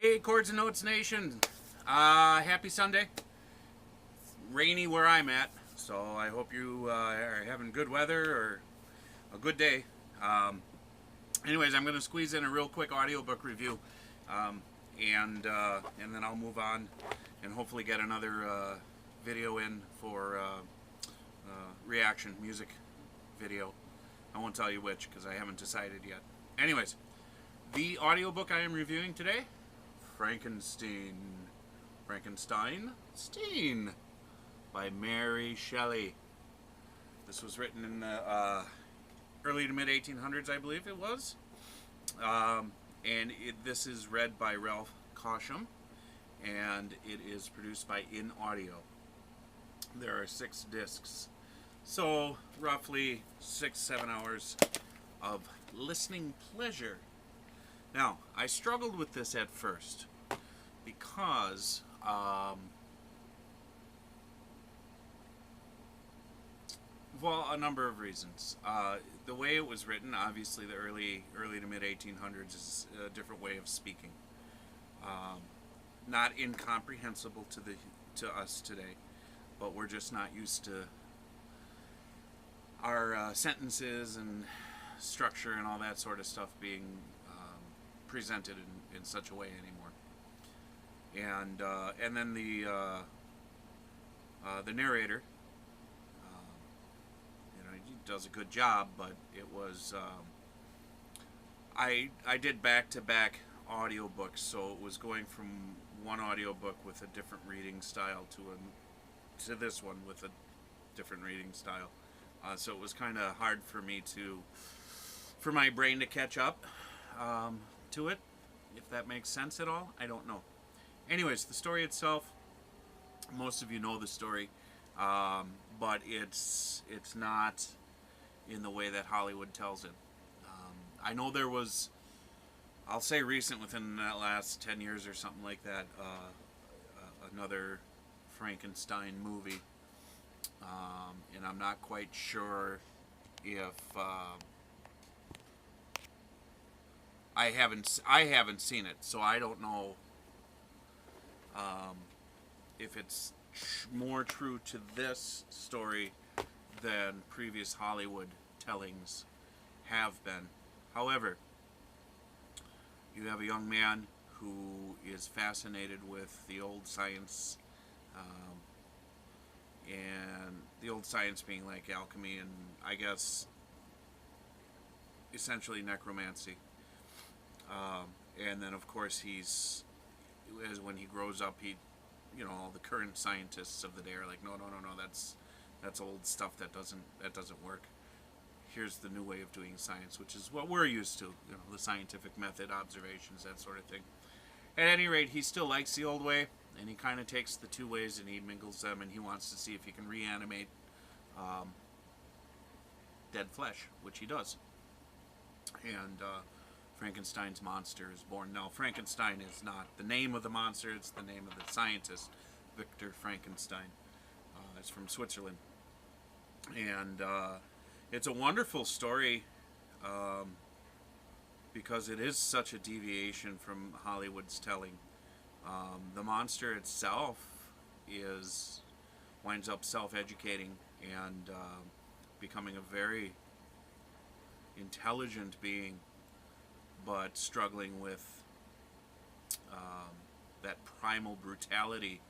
Hey, Chords and Notes Nation. Happy Sunday. Rainy where I'm at, so I hope you are having good weather or a good day. Um, Anyways, I'm going to squeeze in a real quick audiobook review, um, and then I'll move on and hopefully get another video in for reaction music video. I won't tell you which because I haven't decided yet. Anyways, the audiobook I am reviewing today, Frankenstein Steen by Mary Shelley. This was written in the early to mid 1800s, I believe it was. This is read by Ralph Cosham, and it is produced by In Audio. There are 6 discs, so roughly 6-7 hours of listening pleasure. Now, I struggled with this at first because a number of reasons. The way it was written, obviously, the early to mid 1800s is a different way of speaking. Not incomprehensible to us today, but we're just not used to our sentences and structure and all that sort of stuff being presented in such a way anymore. And then the narrator, he does a good job, but it was I did back-to-back audiobooks, so it was going from one audiobook with a different reading style to this one with a different reading style. So it was kind of hard for my brain to catch up to it, if that makes sense at all. I don't know. Anyways, the story itself, most of you know the story, but it's not in the way that Hollywood tells it. I know there was, I'll say recent, within that last 10 years or something like that, another Frankenstein movie, and I'm not quite sure if I haven't seen it, so I don't know if it's more true to this story than previous Hollywood tellings have been. However, you have a young man who is fascinated with the old science, and the old science being like alchemy and, I guess, essentially necromancy. And then, of course, when he grows up, all the current scientists of the day are like, no, that's old stuff, that doesn't work. Here's the new way of doing science, which is what we're used to, the scientific method, observations, that sort of thing. At any rate, he still likes the old way, and he kind of takes the two ways and he mingles them, and he wants to see if he can reanimate dead flesh, which he does. And Frankenstein's monster is born. Now, Frankenstein is not the name of the monster, it's the name of the scientist, Victor Frankenstein. It's from Switzerland. And it's a wonderful story because it is such a deviation from Hollywood's telling. The monster itself winds up self-educating and becoming a very intelligent being, but struggling with that primal brutality,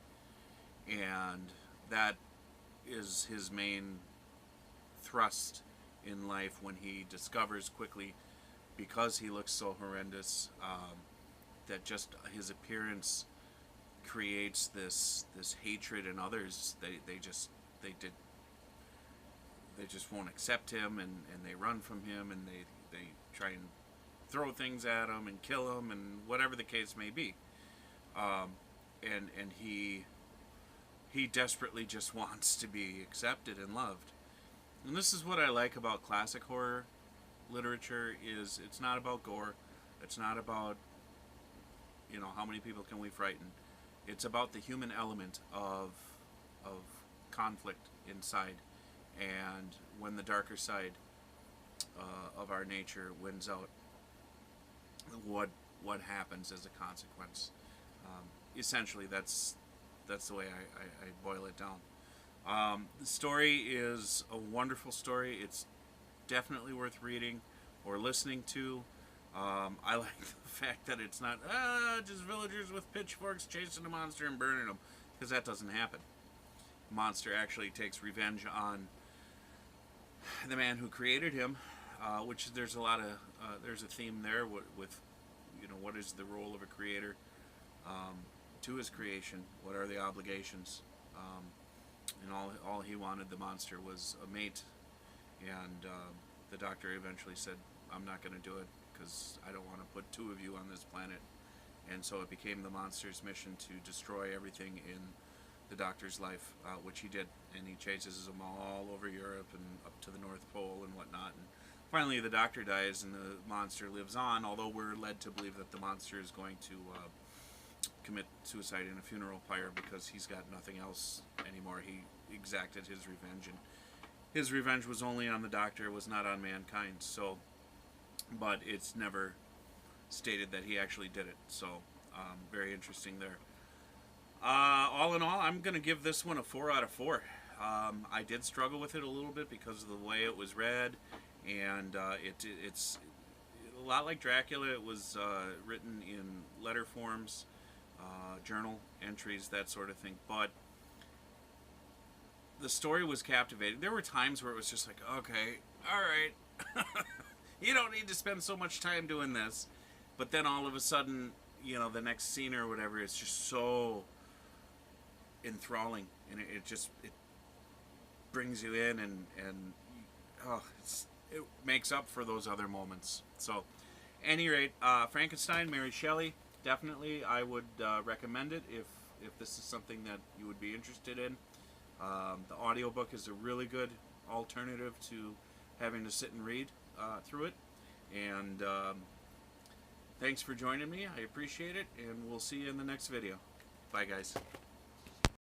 and that is his main thrust in life when he discovers quickly, because he looks so horrendous, that just his appearance creates this hatred in others. They just won't accept him, and they run from him, and they try and throw things at him and kill him, and whatever the case may be. And he desperately just wants to be accepted and loved. And this is what I like about classic horror literature, is it's not about gore. It's not about, how many people can we frighten. It's about the human element of conflict inside. And when the darker side of our nature wins out, what what happens as a consequence. Essentially, that's the way I boil it down. The story is a wonderful story. It's definitely worth reading or listening to. I like the fact that it's not just villagers with pitchforks chasing a monster and burning them, because that doesn't happen. The monster actually takes revenge on the man who created him, which there's a lot of there's a theme there with what is the role of a creator to his creation. What are the obligations? And all he wanted, the monster, was a mate, and the doctor eventually said, "I'm not going to do it because I don't want to put two of you on this planet." And so it became the monster's mission to destroy everything in the doctor's life, which he did, and he chases them all over Europe and up to the North Pole and whatnot. And finally, the doctor dies, and the monster lives on. Although we're led to believe that the monster is going to commit suicide in a funeral pyre because he's got nothing else anymore. He exacted his revenge, and his revenge was only on the doctor, was not on mankind. So, but it's never stated that he actually did it. So, very interesting there. All in all, I'm going to give this one a 4 out of 4. I did struggle with it a little bit because of the way it was read, and it's a lot like Dracula. It was written in letter forms, journal entries, that sort of thing. But the story was captivating. There were times where it was just like, okay, all right, you don't need to spend so much time doing this. But then all of a sudden, the next scene or whatever, it's just so enthralling, and it brings you in, and it makes up for those other moments. So, at any rate, Frankenstein, Mary Shelley, definitely I would recommend it if this is something that you would be interested in. The audiobook is a really good alternative to having to sit and read through it. And thanks for joining me. I appreciate it, and we'll see you in the next video. Bye, guys.